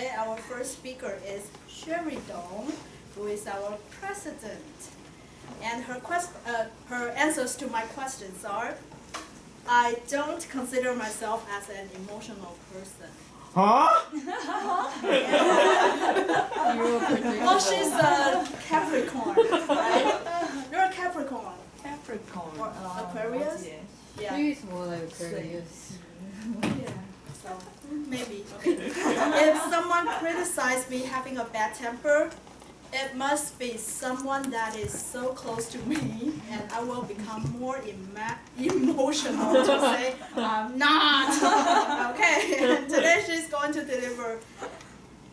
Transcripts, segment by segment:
today our first speaker is Sherry Dong, who is our president. And her answers to my questions are, I don't consider myself as an emotional person. Huh? Well, she's a Capricorn, right? You're a Capricorn. Capricorn. Or Aquarius? Yeah. She's more like Aquarius. Yeah. So maybe. Okay. If someone criticizes me having a bad temper, it must be someone that is so close to me, and I will become more emotional to say, I'm not. Okay, and today she's going to deliver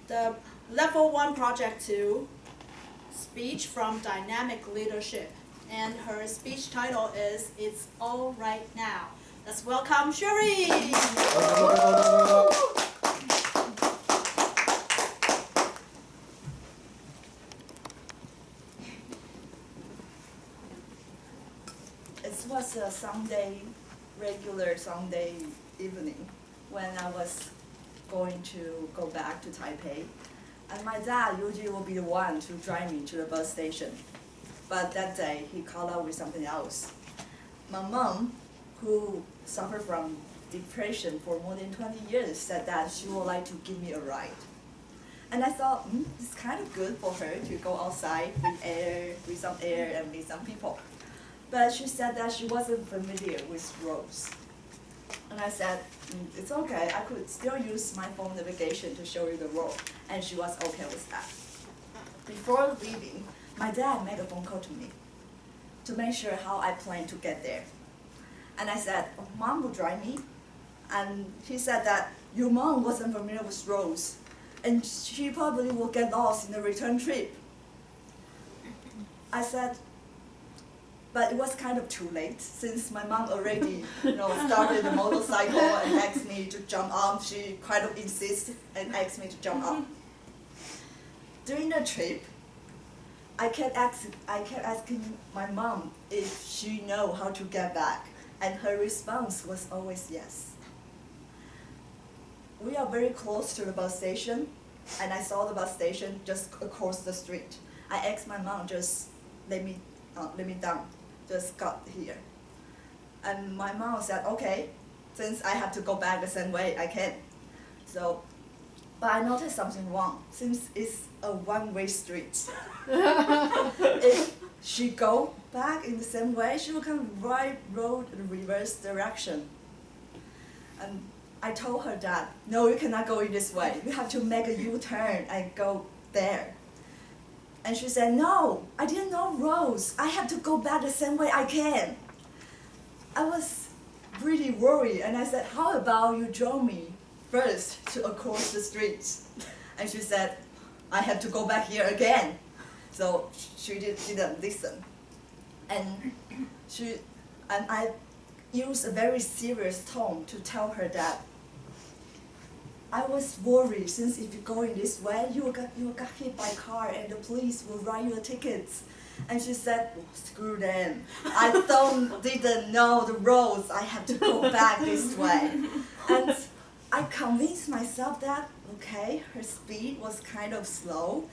the Level 1 Project 2 speech from Dynamic Leadership. And her speech title is, It's All Right Now. Let's welcome Sherry. It was a regular Sunday evening when I was going to go back to Taipei. And my dad usually will be the one to drive me to the bus station. But that day, he called out with something else. My mom, who suffered from depression for more than 20 years, said that she would like to give me a ride. And I thought, it's kind of good for her to go outside with some air and meet some people. But she said that she wasn't familiar with roads. And I said, it's okay, I could still use my phone navigation to show you the road. And she was okay with that. Before leaving, my dad made a phone call to me to make sure how I plan to get there. And I said, Mom will drive me. And he said that your mom wasn't familiar with roads, and she probably will get lost in the return trip. I said, but it was kind of too late, since my mom already started the motorcycle and asked me to jump up. She kind of insisted and asked me to jump up. During the trip, I kept asking my mom if she know how to get back, and her response was always yes. We are very close to the bus station, and I saw the bus station just across the street. I asked my mom, just let me down, just got here. And my mom said, okay, since I have to go back the same way, I can. So, but I noticed something wrong, since it's a one-way street. If she go back in the same way, she will come right road in the reverse direction. And I told her that, no, you cannot go in this way. You have to make a U-turn and go there. And she said, no, I didn't know roads. I have to go back the same way I can. I was really worried, and I said, how about you drove me first to across the street? And she said, I have to go back here again. So she didn't listen. And I used a very serious tone to tell her that I was worried, since if you go in this way, you will get hit by a car and the police will write you a ticket. And she said, well, screw them. I didn't know the roads. I have to go back this way. And I convinced myself that, okay, her speed was kind of slow,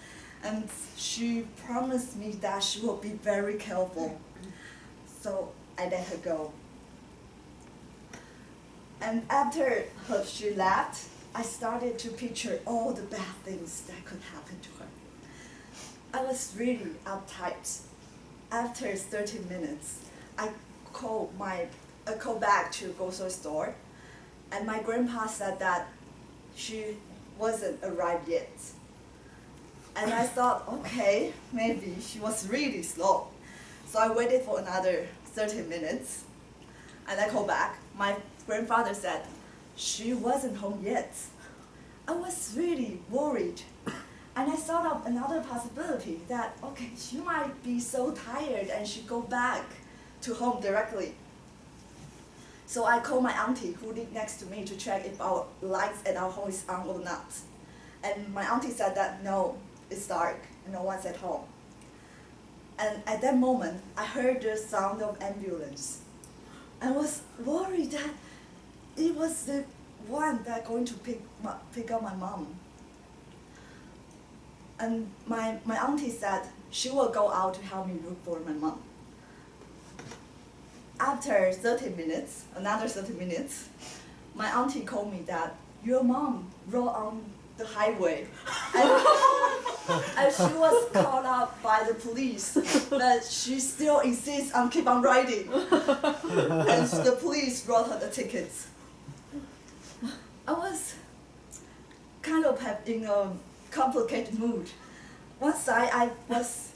and she promised me that she will be very careful. So I let her go. And after she left, I started to picture all the bad things that could happen to her. I was really uptight. After 30 minutes, I called back to grocery store, and my grandpa said that she wasn't arrived yet. And I thought, okay, maybe she was really slow. So I waited for another 30 minutes, and I called back. My grandfather said, she wasn't home yet. I was really worried. And I thought of another possibility that, okay, she might be so tired and she go back to home directly. So I called my auntie who lived next to me to check if our lights at our home is on or not. And my auntie said that, no, it's dark, and no one's at home. And at that moment, I heard the sound of ambulance. I was worried that it was the one that going to pick up my mom. And my auntie said she will go out to help me look for my mom. After 30 minutes, another 30 minutes, my auntie called me that your mom rode on the highway. And she was called up by the police, but she still insists on keep on riding. And the police wrote her the tickets. I was kind of in a complicated mood. One side I was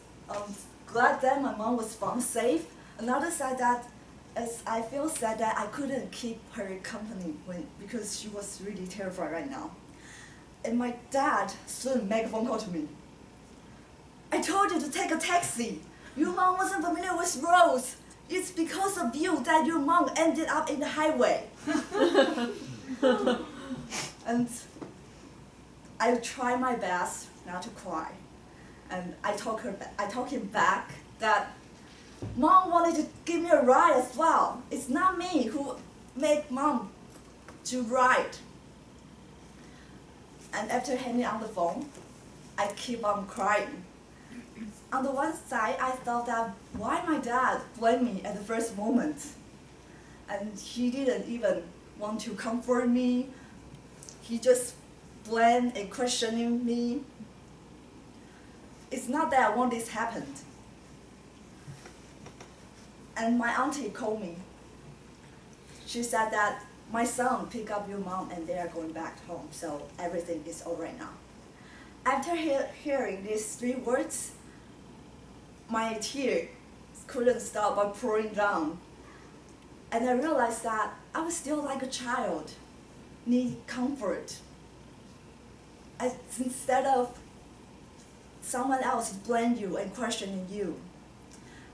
glad that my mom was found safe. Another side that as I feel sad that I couldn't keep her company because she was really terrified right now. And my dad soon made a phone call to me. I told you to take a taxi. Your mom wasn't familiar with roads. It's because of you that your mom ended up in the highway. And I tried my best not to cry. And I told him back that Mom wanted to give me a ride as well. It's not me who made Mom to ride. And after hanging on the phone, I keep on crying. On the one side, I thought that why my dad blamed me at the first moment. And he didn't even want to comfort me. He just blamed and questioning me. It's not that I want this happened. And my auntie called me. She said that my son picked up your mom and they are going back home, so everything is all right now. After hearing these 3 words, my tears couldn't stop by pouring down. And I realized that I was still like a child, need comfort. Instead of someone else blaming you and questioning you.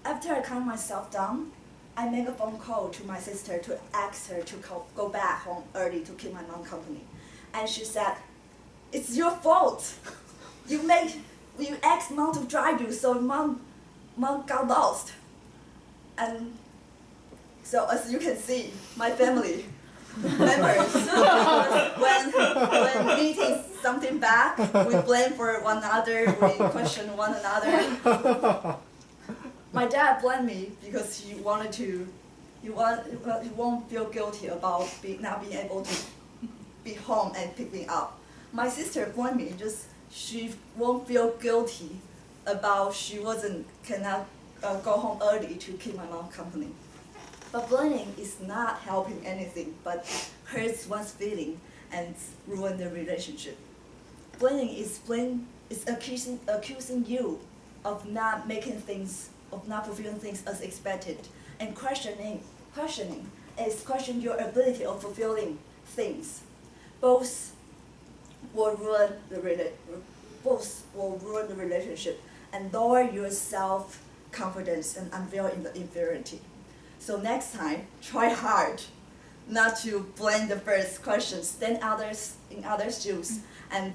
After I calmed myself down, I made a phone call to my sister to ask her to go back home early to keep my mom company. And she said, it's your fault. You asked Mom to drive you, so Mom got lost. And so as you can see, my family members, when meeting something bad, we blame for one another, we question one another. My dad blamed me because he won't feel guilty about not being able to be home and pick me up. My sister blamed me, she won't feel guilty about she cannot go home early to keep my mom company. But blaming is not helping anything, but hurts one's feeling and ruin the relationship. Blaming is accusing you of not making things, of not fulfilling things as expected, and questioning is questioning your ability of fulfilling things. Both will ruin the relationship and lower your self-confidence and unveil in the inferiority. So next time, try hard not to blame the first question. Stand in others' shoes and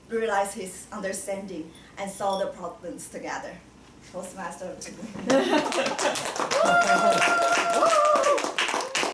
realize his understanding and solve the problems together. Toastmaster.